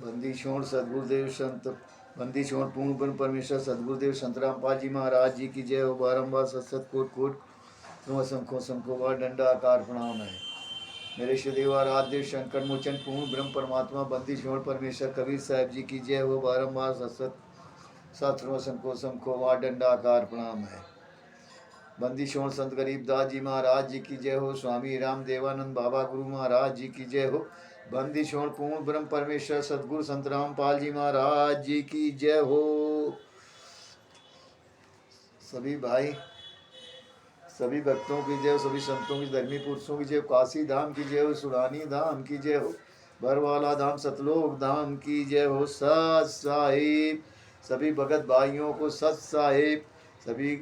बंदी छोड़ सदगुरुदेव संत बंदी छोड़ पूर्ण ब्रह्म परमेश्वर सदगुरुदेव संत रामपाल जी महाराज जी की जय हो। बारंबार सत कोट कोट शंखो शंखो व डंडा आकार प्रणाम है। मेरे श्रीदेव आराध्य शंकर मोचन पूर्ण ब्रह्म परमात्मा बंदी छोड़ परमेश्वर कबीर साहब जी की जय हो। बारंबार सत शंखो शंखो व डंडा आकार प्रणाम है। बंदी छोड़ संत गरीबदास जी महाराज जी की जय हो। स्वामी राम देवानंद बाबा गुरु महाराज जी की जय हो। बंदी छोड़ पूर्ण ब्रह्म परमेश्वर सदगुरु संत रामपाल जी महाराज जी की जय हो। सभी भाई सभी भक्तों की जय हो, सभी संतों की धर्मी पुरुषों की जय हो। काशी धाम की जय हो, सुरानी धाम की जय हो, बरवाला धाम सतलोक धाम की जय हो। सत साहिब सभी भगत भाइयों को सत साहिब, सभी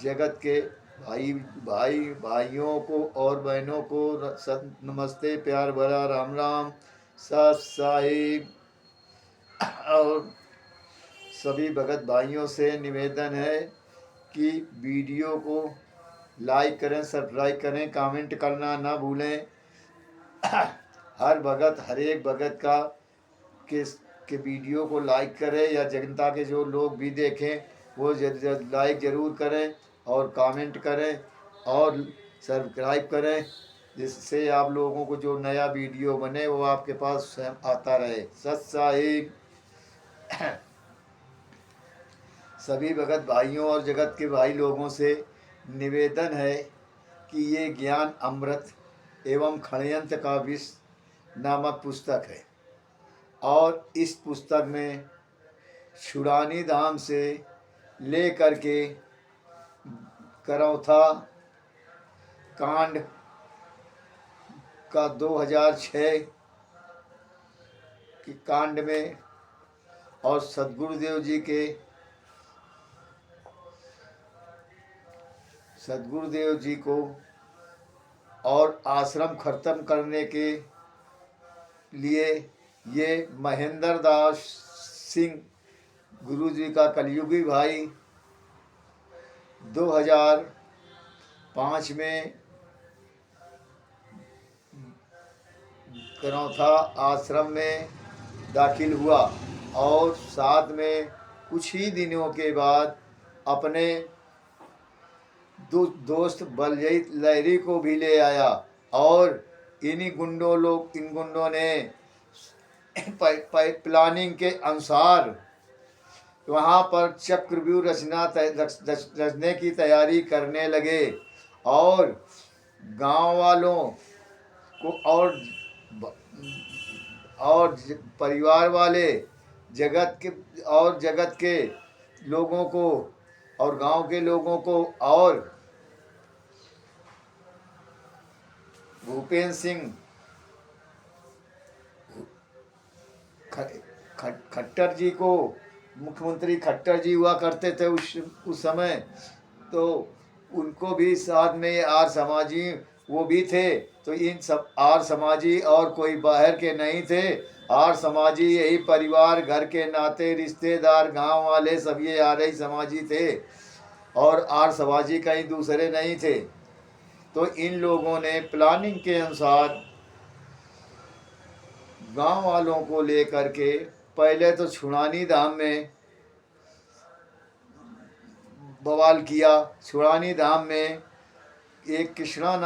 जगत के भाइयों को और बहनों को सत नमस्ते प्यार भरा राम राम सत साहिब। और सभी भगत भाइयों से निवेदन है कि वीडियो को लाइक करें, सब्सक्राइब करें, कमेंट करना ना भूलें। हर भगत हर एक भगत का के वीडियो को लाइक करें, या जनता के जो लोग भी देखें वो लाइक ज़रूर करें और कमेंट करें और सब्सक्राइब करें, जिससे आप लोगों को जो नया वीडियो बने वो आपके पास आता रहे। सत साहिब। सभी भगत भाइयों और जगत के भाई लोगों से निवेदन है कि ये ज्ञान अमृत एवं षड्यंत्र का विष नामक पुस्तक है, और इस पुस्तक में छुड़ानी धाम से ले करके करौथा कांड का 2006 के कांड में और सदगुरुदेव जी को और आश्रम खत्म करने के लिए ये महेंद्र दास सिंह गुरु जी का कलयुगी भाई 2005 में करौथा आश्रम में दाखिल हुआ, और साथ में कुछ ही दिनों के बाद अपने दोस्त बलजीत लहरी को भी ले आया, और इन गुंडों ने प्लानिंग के अनुसार वहाँ पर चक्रव्यूह रचने की तैयारी करने लगे, और गांव वालों को और परिवार वाले जगत के लोगों को और गांव के लोगों को और भूपेंद्र सिंह खट्टर जी को, मुख्यमंत्री खट्टर जी हुआ करते थे उस समय, तो उनको भी साथ में आर समाजी वो भी थे। तो इन सब आर समाजी और कोई बाहर के नहीं थे, आर समाजी यही परिवार, घर के नाते रिश्तेदार, गांव वाले सब ये आर समाजी थे, और आर समाजी कहीं दूसरे नहीं थे। तो इन लोगों ने प्लानिंग के अनुसार गांव वालों को लेकर के पहले तो छुड़ानी धाम में बवाल किया। छुड़ानी धाम में एक कृष्णा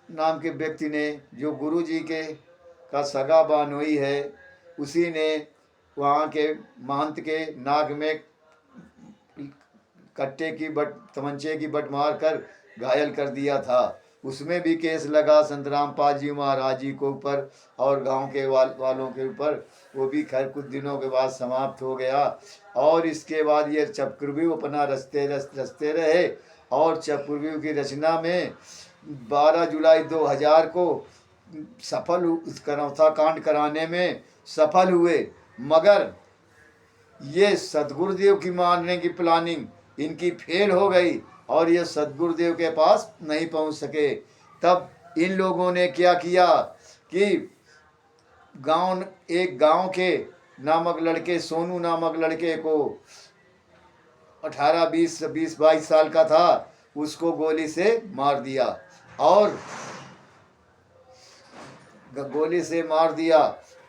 नाम के व्यक्ति ने, जो गुरु जी का सगा बानोई है, उसी ने वहाँ के महंत के नाक में तमंचे की बट मार कर घायल कर दिया था। उसमें भी केस लगा संत रामपाल जी महाराज जी के ऊपर और गांव के वालों के ऊपर। वो भी खैर कुछ दिनों के बाद समाप्त हो गया, और इसके बाद ये चक्रव्यूह अपना रचते रहे, और चक्रव्यूह की रचना में 12 जुलाई 2000 को करौथा कांड कराने में सफल हुए, मगर ये सदगुरुदेव की मारने की प्लानिंग इनकी फेल हो गई, और ये सदगुरुदेव के पास नहीं पहुंच सके। तब इन लोगों ने क्या किया कि एक गांव के नामक लड़के, सोनू नामक लड़के को 22 साल का था, उसको गोली से मार दिया,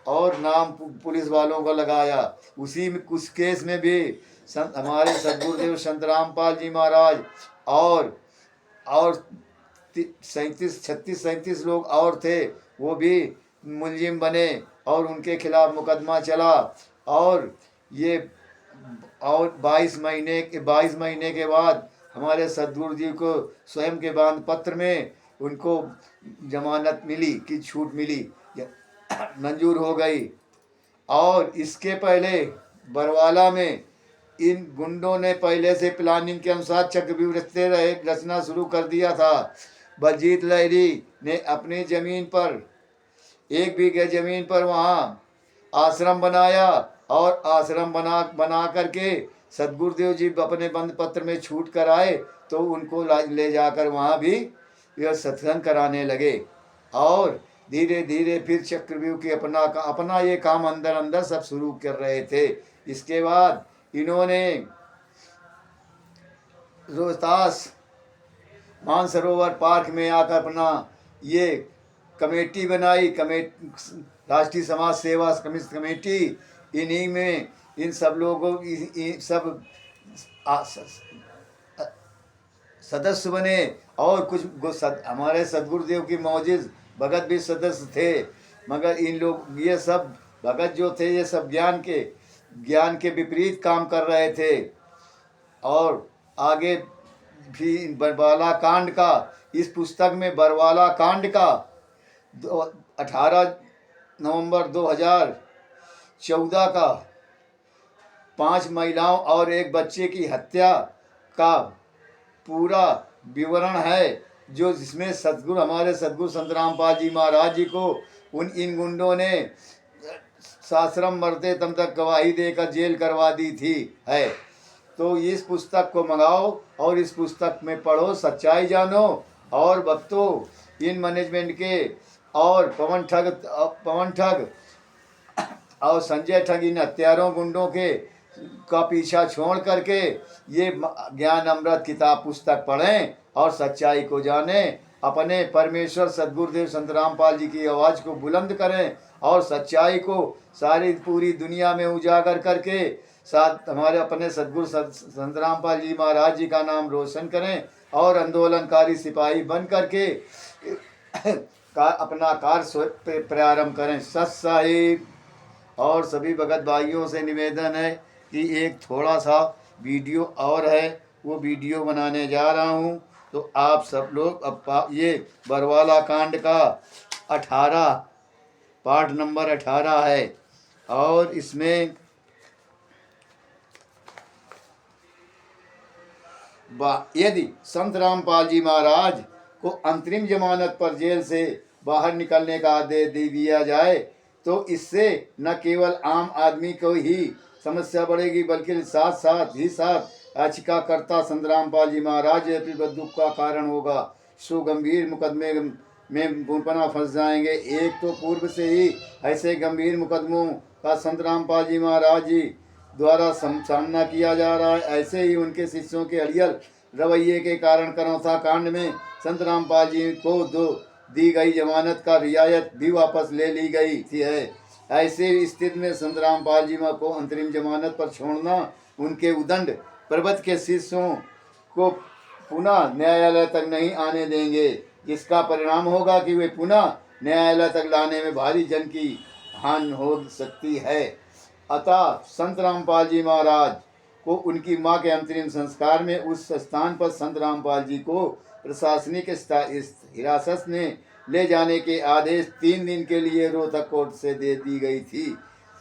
और नाम पुलिस वालों का लगाया। उसी में कुछ केस में भी हमारे सदगुरुदेव संत रामपाल जी महाराज और 37 लोग और थे, वो भी मुलजिम बने और उनके खिलाफ मुकदमा चला। और ये और 22 महीने के बाद हमारे सदगुरु जी को स्वयं के बांध पत्र में उनको जमानत मिली कि छूट मिली, मंजूर हो गई। और इसके पहले बरवाला में इन गुंडों ने पहले से प्लानिंग के अनुसार चक्रव्यूह रचना शुरू कर दिया था। बलजीत लहरी ने अपनी जमीन पर 1 बीघे जमीन पर वहाँ आश्रम बनाया और आश्रम बना करके सदगुरुदेव जी अपने बंद पत्र में छूट कर आए तो उनको ले जाकर वहाँ भी यह सत्संग कराने लगे। और धीरे धीरे फिर चक्रव्यूह की अपना ये काम अंदर अंदर सब शुरू कर रहे थे। इसके बाद इन्होंने रोहतास मानसरोवर पार्क में आकर अपना ये कमेटी बनाई, राष्ट्रीय समाज सेवा कमेटी। इन्हीं में इन सब लोगों सब सदस्य बने और कुछ हमारे सदगुरुदेव की मौजूद भगत भी सदस्य थे। मगर इन लोग ये सब भगत जो थे ये सब ज्ञान के विपरीत काम कर रहे थे। और आगे भी बरवाला कांड का, इस पुस्तक में बरवाला कांड का 18 नवंबर 2014 का 5 महिलाओं और 1 बच्चे की हत्या का पूरा विवरण है, जो जिसमें हमारे सदगुरु संत रामपाल जी महाराज जी को इन गुंडों ने साश्रम मरते तब तक गवाही देकर जेल करवा दी थी है। तो इस पुस्तक को मंगाओ और इस पुस्तक में पढ़ो, सच्चाई जानो। और भक्तों, इन मैनेजमेंट के और पवन ठग और संजय ठग, इन हत्यारों गुंडों का पीछा छोड़ करके ये ज्ञान अमृत किताब पुस्तक पढ़ें और सच्चाई को जानें। अपने परमेश्वर सदगुरुदेव संत रामपाल जी की आवाज़ को बुलंद करें और सच्चाई को सारी पूरी दुनिया में उजागर करके साथ हमारे अपने सदगुरु संत रामपाल जी महाराज जी का नाम रोशन करें और आंदोलनकारी सिपाही बन करके अपना कार्य प्रारंभ करें। सत साहिब। और सभी भगत भाइयों से निवेदन है कि एक थोड़ा सा वीडियो और है, वो वीडियो बनाने जा रहा हूँ। तो आप सब लोग अब ये बरवाला कांड का 18 पार्ट नंबर 18 है। और इसमें यदि संत रामपाल जी महाराज को अंतरिम जमानत पर जेल से बाहर निकलने का आदेश दे दिया जाए तो इससे न केवल आम आदमी को ही समस्या बढ़ेगी बल्कि साथ याचिकाकर्ता संत रामपाल जी महाराज दुख का कारण होगा। सो गंभीर मुकदमे में पुनः फंस जाएंगे। एक तो पूर्व से ही ऐसे गंभीर मुकदमों का संत रामपाल जी महाराज जी द्वारा सामना किया जा रहा है। ऐसे ही उनके शिष्यों के अड़ियल रवैये के कारण करौथा कांड में संत रामपाल जी को दी गई जमानत का रियायत भी वापस ले ली गई थी है। ऐसे स्थिति में संत रामपाल जी को अंतरिम जमानत पर छोड़ना उनके उदंड प्रबत के शिष्यों को पुनः न्यायालय तक नहीं आने देंगे। इसका परिणाम होगा कि वे पुनः न्यायालय तक लाने में भारी जन की हानि हो सकती है। अतः संत रामपाल जी महाराज को उनकी मां के अंतरिम संस्कार में उस स्थान पर संत रामपाल जी को प्रशासनिक हिरासत में ले जाने के आदेश 3 दिन के लिए रोहतक कोर्ट से दे दी गई थी,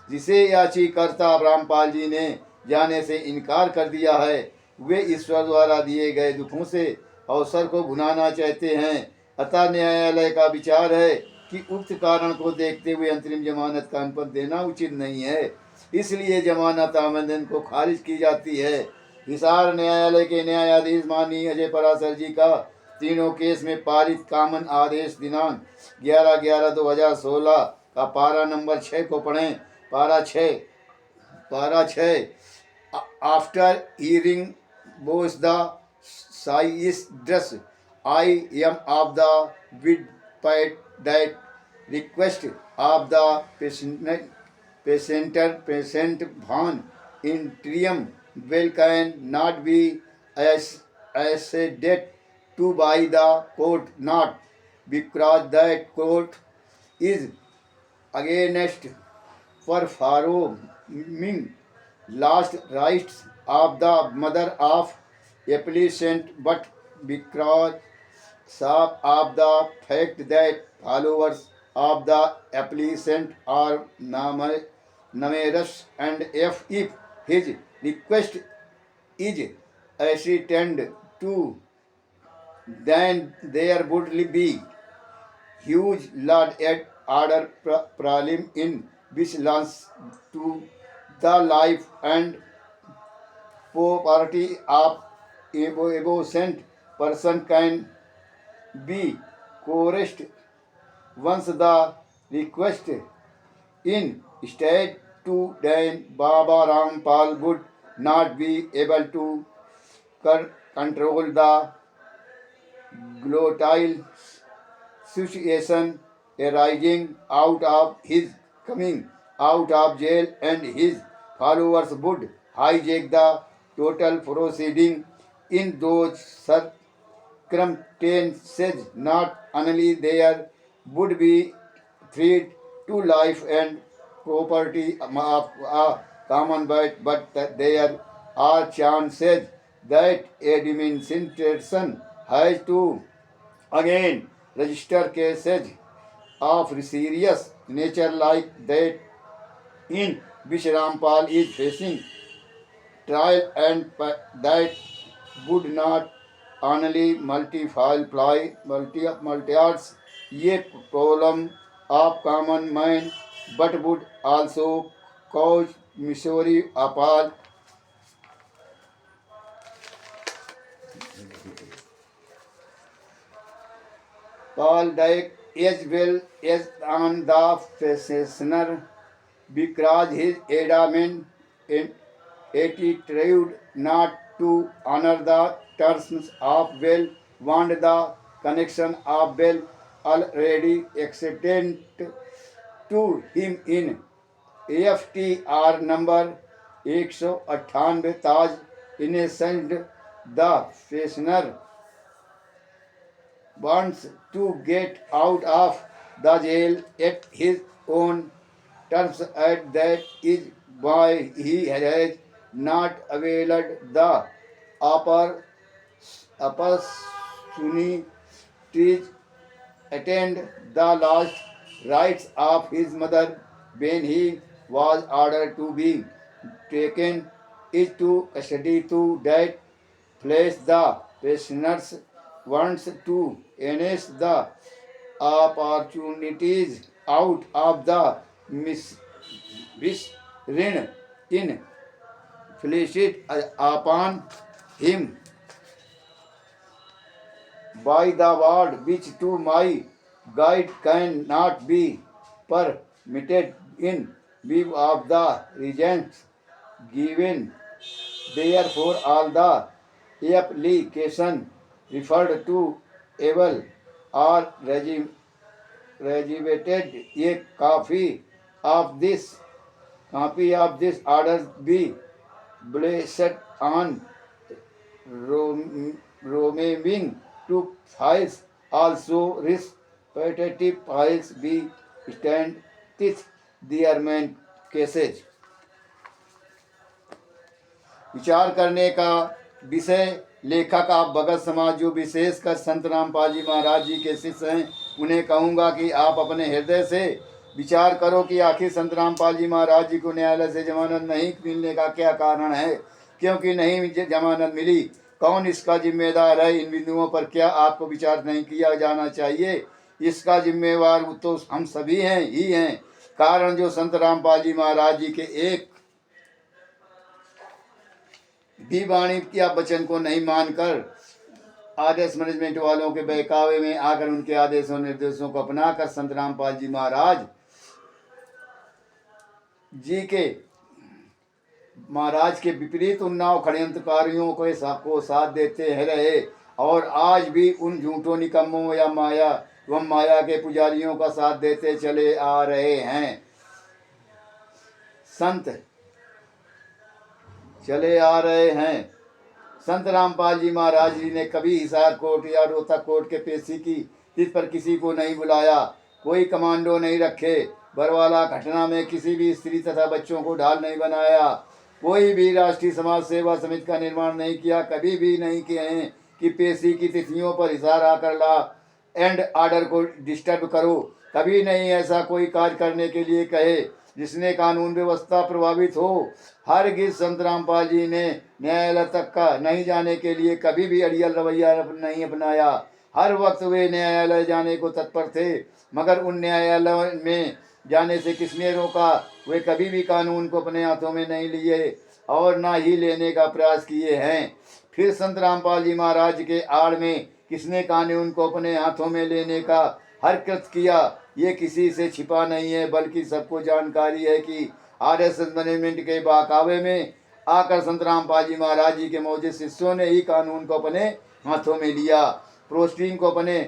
जिसे याचिकाकर्ता रामपाल जी ने जाने से इनकार कर दिया है। वे ईश्वर द्वारा दिए गए दुखों से अवसर को भुनाना चाहते हैं। अतः न्यायालय का विचार है कि उक्त कारण को देखते हुए अंतरिम जमानत का अनुमति देना उचित नहीं है, इसलिए जमानत आवेदन को खारिज की जाती है। हिसार न्यायालय के न्यायाधीश माननीय अजय पराशर जी का तीनों केस में पारित कामन आदेश दिनांक 11/11/2016 का पारा नंबर 6 को पढ़ें। पारा 6 after hearing both the sides I am of the bid that request of the patient Van interim will can not be acceded to by the court, not because that court is against performing last rites of the mother of applicant, but because of the fact that followers of the applicant are numerous, and if his request is ascertained to, then there would be huge large at order problem in which lands to the life and property of innocent person can be coerced once the request in state to then Baba Rampal would not be able to control the volatile situation arising out of his coming out of jail, and his followers would hijack the total proceeding. In those circumstances, not only there would be threat to life and property of a commonwealth, but that there are chances that administration has to again register cases of serious nature like that in which Rampal is facing trial, and that would not only multipliers a problem of common man, but would also cause misery upon Paul died as well as on the prisoner, because his adamant attitude not to honor the terms of bail warned the connection of bail already accepted to him in AFTR number 198 Taj innocent. The prisoner wants to get out of the jail at his own terms, and that is why he has not availed the opportunities attend the last rites of his mother when he was ordered to be taken into custody. To that place the prisoners wants to enhance the opportunities out of the misreign inflicted upon him by the word, which to my guide cannot be permitted in view of the reasons given. Therefore, all the application referred to able or registrated a copy of this order be placed on roaming to files. Also, respective files be stand this their main cases. विचार करने का विषय लेखक आप भगत समाज जो विशेषकर संत रामपाल जी महाराज जी के शिष्य हैं, उन्हें कहूँगा कि आप अपने हृदय से विचार करो कि आखिर संत रामपाल जी महाराज जी को न्यायालय से जमानत नहीं मिलने का क्या कारण है, क्योंकि नहीं जमानत मिली, कौन इसका जिम्मेदार है। इन बिंदुओं पर क्या आपको विचार नहीं किया जाना चाहिए। इसका जिम्मेवार तो हम सभी हैं ही हैं। कारण जो संत रामपाल जी महाराज जी के एक भी वाणी या वचन को नहीं मानकर आदेश मैनेजमेंट वालों के बहकावे में आकर उनके आदेशों निर्देशों को अपनाकर संत रामपाल जी महाराज जी के महाराज के विपरीत उन्नाव षड्यंत्रकारियों को साथ देते हैं रहे, और आज भी उन झूठों निकम्मों या माया एवं माया के पुजारियों का साथ देते चले आ रहे हैं। संत रामपाल जी महाराज जी ने कभी हिसार कोर्ट या रोहतक कोर्ट के पेशी की तिथि पर किसी को नहीं बुलाया, कोई कमांडो नहीं रखे, बरवाला घटना में किसी भी स्त्री तथा बच्चों को ढाल नहीं बनाया, कोई भी राष्ट्रीय समाज सेवा समिति का निर्माण नहीं किया, कभी भी नहीं किए हैं कि पेशी की तिथियों पर हिसार आकर ला एंड ऑर्डर को डिस्टर्ब करो। कभी नहीं ऐसा कोई कार्य करने के लिए कहे जिसने कानून व्यवस्था प्रभावित हो। हरगिज संत रामपाल जी ने न्यायालय तक का नहीं जाने के लिए कभी भी अड़ियल रवैया नहीं अपनाया। हर वक्त वे न्यायालय जाने को तत्पर थे, मगर उन न्यायालय में जाने से किसने रोका। वे कभी भी कानून को अपने हाथों में नहीं लिए और ना ही लेने का प्रयास किए हैं। फिर संत रामपाल जी महाराज के आड़ में किसने कानून को अपने हाथों में लेने का हरकत किया, ये किसी से छिपा नहीं है, बल्कि सबको जानकारी है कि आरएसएस मैनेजमेंट के बहकावे में आकर संत रामपाल जी महाराज जी के मौजूद शिष्यों ने ही कानून को अपने हाथों में लिया, पोस्टिंग को अपने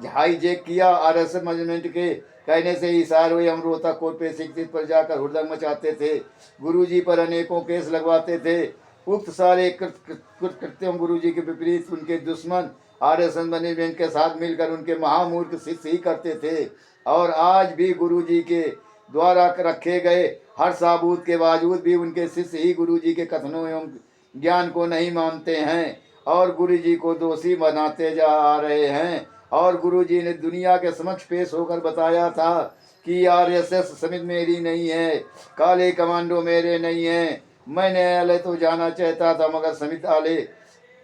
हाईजेक किया। आरएसएस मैनेजमेंट के कहने से ही सार हुए हम रोहतक कोर्ट पे शिक्षित पर जाकर हुड़दंग मचाते थे, गुरुजी पर अनेकों केस लगवाते थे। उक्त सारे कृत्यों गुरुजी के विपरीत उनके दुश्मन आरएसएस मैनेजमेंट के साथ मिलकर उनके महामूर्ख शिष्य ही करते थे, और आज भी गुरुजी के द्वारा रखे गए हर साबूत के बावजूद भी उनके शिष्य ही गुरुजी के कथनों एवं ज्ञान को नहीं मानते हैं और गुरुजी को दोषी बनाते जा रहे हैं। और गुरुजी ने दुनिया के समक्ष पेश होकर बताया था कि आरएसएस समिति मेरी नहीं है, काले कमांडो मेरे नहीं है। मैं न्यायालय तो जाना चाहता था, मगर समिति वाले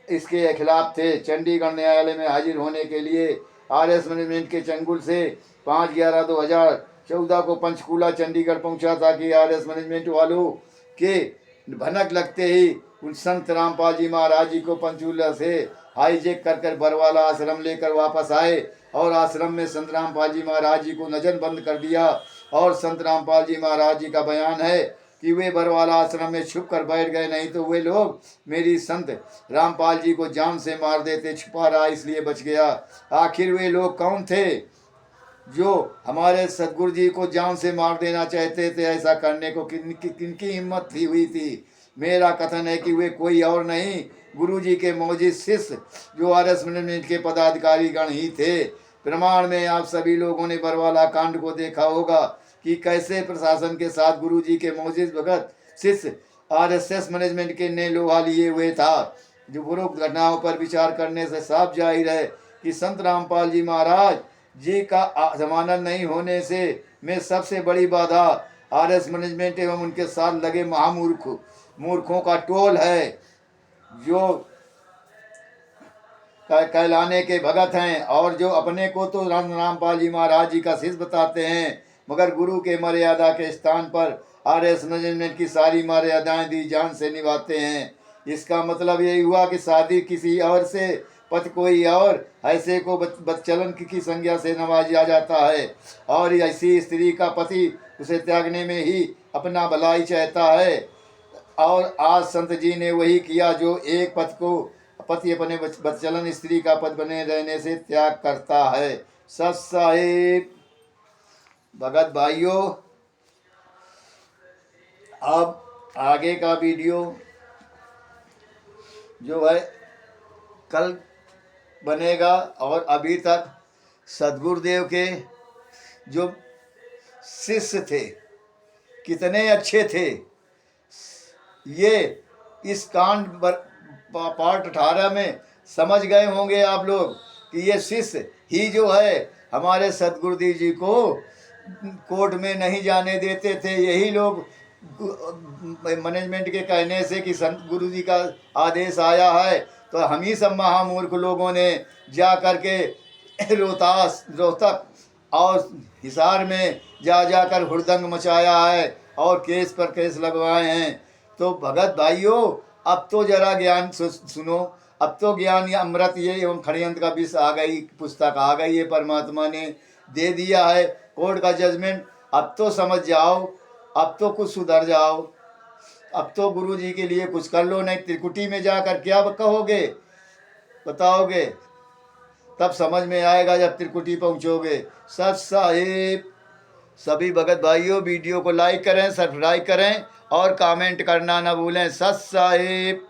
इसके खिलाफ थे। चंडीगढ़ न्यायालय में हाजिर होने के लिए आरएस मैनेजमेंट के चंगुल से 5/11/2014 को पंचकूला चंडीगढ़ पहुंचा था कि आरएस मैनेजमेंट वालों के भनक लगते ही उन संत रामपाल जी महाराज जी को पंचकूला से हाईजेक कर बरवाला आश्रम लेकर वापस आए और आश्रम में संत रामपाल जी महाराज जी को नजरबंद कर दिया। और संत रामपाल जी महाराज जी का बयान है कि वे बरवाला आश्रम में छुप कर बैठ गए, नहीं तो वे लोग मेरी संत रामपाल जी को जान से मार देते। छुपा रहा इसलिए बच गया। आखिर वे लोग कौन थे जो हमारे सदगुरु जी को जान से मार देना चाहते थे? ऐसा करने को किनकी हिम्मत हुई थी? मेरा कथन है कि वे कोई और नहीं, गुरु जी के मौजूद शिष्य जो आरएस मैनेजमेंट के पदाधिकारी गण ही थे। प्रमाण में आप सभी लोगों ने बरवाला कांड को देखा होगा कि कैसे प्रशासन के साथ गुरु जी के मौजूद भगत शिष्य आरएसएस मैनेजमेंट के ने लोहा लिए हुए था। जो उपरोक्त घटनाओं पर विचार करने से साफ जाहिर है कि संत रामपाल जी महाराज जी का जमानत नहीं होने से में सबसे बड़ी बाधा आरएस मैनेजमेंट एवं उनके साथ लगे मूर्खों का टोल है, जो कहलाने के भगत हैं और जो अपने को तो रामपाल जी महाराज जी का शिष्य बताते हैं, मगर गुरु के मर्यादा के स्थान पर आरएस मैनेजमेंट की सारी मर्यादाएं दी जान से निभाते हैं। इसका मतलब यही हुआ कि शादी किसी और से, पति कोई और, ऐसे को बच्चलन की संज्ञा से नवाजा जाता है और ऐसी स्त्री का पति उसे त्यागने में ही अपना भलाई चाहता है। और आज संत जी ने वही किया जो एक पति अपने बच्चलन स्त्री का पद बने रहने से त्याग करता है। सत साहिब भगत भाइयों, अब आगे का वीडियो जो है कल बनेगा। और अभी तक सदगुरुदेव के जो शिष्य थे कितने अच्छे थे, ये इस कांड पार्ट 18 में समझ गए होंगे आप लोग कि ये शिष्य ही जो है हमारे सदगुरुदेव जी को कोर्ट में नहीं जाने देते थे। यही लोग मैनेजमेंट के कहने से कि संत गुरु जी का आदेश आया है तो हम ही सब महामूर्ख लोगों ने जा कर के रोहतक और हिसार में जाकर हुड़दंग मचाया है और केस पर केस लगवाए हैं। तो भगत भाइयों, अब तो जरा ज्ञान सुनो। अब तो ज्ञान या अमृत ये एवं खड़यंत्र का विष आ गई, पुस्तक आ गई है, परमात्मा ने दे दिया है कोर्ट का जजमेंट। अब तो समझ जाओ, अब तो कुछ सुधर जाओ, अब तो गुरु जी के लिए कुछ कर लो, नहीं त्रिकुटी में जाकर क्या कहोगे, बताओगे? तब समझ में आएगा जब त्रिकुटी पहुँचोगे। सत साहिब। सभी भगत भाइयों वीडियो को लाइक करें, सब्सक्राइब करें और कमेंट करना ना भूलें। सत साहिब।